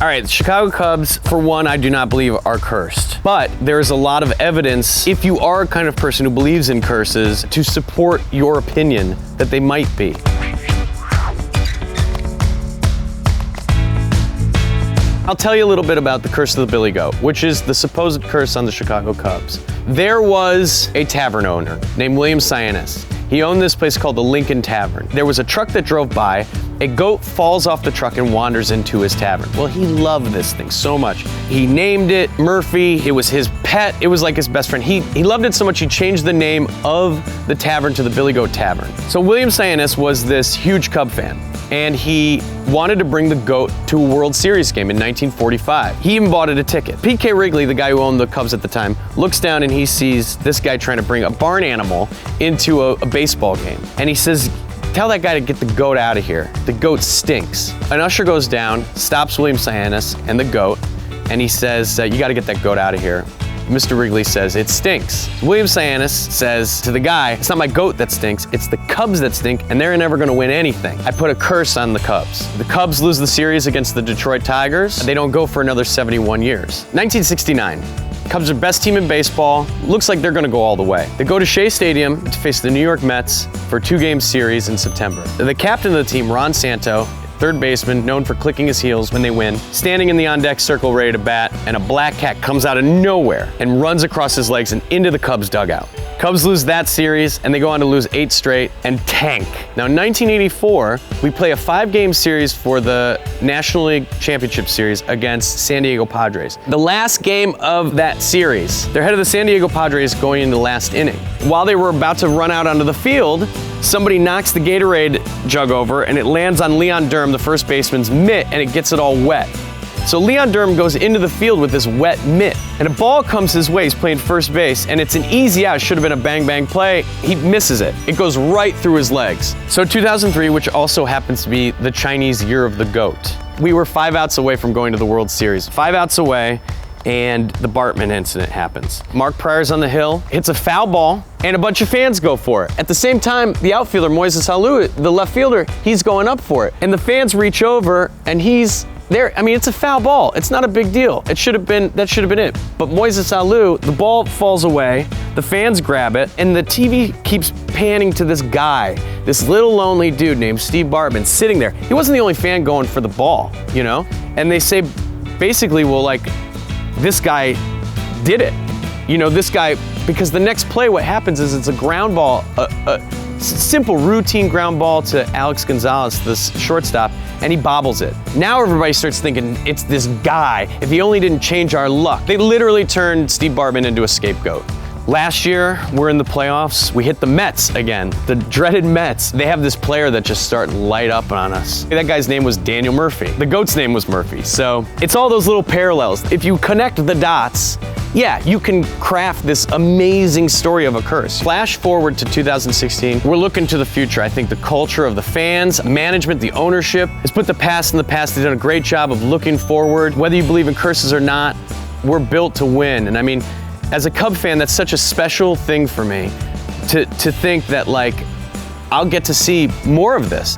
All right, the Chicago Cubs, for one, I do not believe are cursed. But there's a lot of evidence, if you are a kind of person who believes in curses, to support your opinion that they might be. I'll tell you a little bit about the curse of the Billy Goat, which is the supposed curse on the Chicago Cubs. There was a tavern owner named William Sionis. He owned this place called the Lincoln Tavern. There was a truck that drove by, a goat falls off the truck and wanders into his tavern. Well, he loved this thing so much. He named it Murphy, it was his pet, it was like his best friend. He loved it so much he changed the name of the tavern to the Billy Goat Tavern. So William Sionis was this huge Cub fan, and he wanted to bring the goat to a World Series game in 1945. He even bought it a ticket. P.K. Wrigley, the guy who owned the Cubs at the time, looks down and he sees this guy trying to bring a barn animal into a baseball game. And he says, tell that guy to get the goat out of here. The goat stinks. An usher goes down, stops William Sionis and the goat, and he says, you gotta get that goat out of here. Mr. Wrigley says, it stinks. William Sionis says to the guy, it's not my goat that stinks, it's the Cubs that stink, and they're never gonna win anything. I put a curse on the Cubs. The Cubs lose the series against the Detroit Tigers. They don't go for another 71 years. 1969. Cubs are best team in baseball. Looks like they're gonna go all the way. They go to Shea Stadium to face the New York Mets for a 2-game series in September. The captain of the team, Ron Santo, third baseman, known for clicking his heels when they win, standing in the on-deck circle ready to bat, and a black cat comes out of nowhere and runs across his legs and into the Cubs dugout. Cubs lose that series, and they go on to lose 8 straight and tank. Now, in 1984, we play a 5-game series for the National League Championship Series against San Diego Padres. The last game of that series, they're ahead of the San Diego Padres going into the last inning. While they were about to run out onto the field, somebody knocks the Gatorade jug over, and it lands on Leon Durham, the first baseman's mitt, and it gets it all wet. So Leon Durham goes into the field with this wet mitt, and a ball comes his way. He's playing first base, and it's an easy out. Should have been a bang-bang play. He misses it. It goes right through his legs. So 2003, which also happens to be the Chinese Year of the Goat. We were 5 outs away from going to the World Series. 5 outs away, and the Bartman incident happens. Mark Pryor's on the hill, hits a foul ball, and a bunch of fans go for it. At the same time, the outfielder, Moises Alou, the left fielder, he's going up for it. And the fans reach over, and he's there. I mean, it's a foul ball. It's not a big deal. That should have been it. But Moises Alou, the ball falls away, the fans grab it, and the TV keeps panning to this guy, this little lonely dude named Steve Bartman sitting there. He wasn't the only fan going for the ball, you know? And they say, basically, well, like, this guy did it. You know, this guy, because the next play, what happens is it's a ground ball, a simple routine ground ball to Alex Gonzalez, this shortstop, and he bobbles it. Now everybody starts thinking, it's this guy. If he only didn't change our luck. They literally turned Steve Bartman into a scapegoat. Last year, we're in the playoffs. We hit the Mets again, the dreaded Mets. They have this player that just started to light up on us. That guy's name was Daniel Murphy. The GOAT's name was Murphy. So it's all those little parallels. If you connect the dots, yeah, you can craft this amazing story of a curse. Flash forward to 2016, we're looking to the future. I think the culture of the fans, management, the ownership has put the past in the past. They've done a great job of looking forward. Whether you believe in curses or not, we're built to win. And I mean, as a Cub fan, that's such a special thing for me to think that, like, I'll get to see more of this.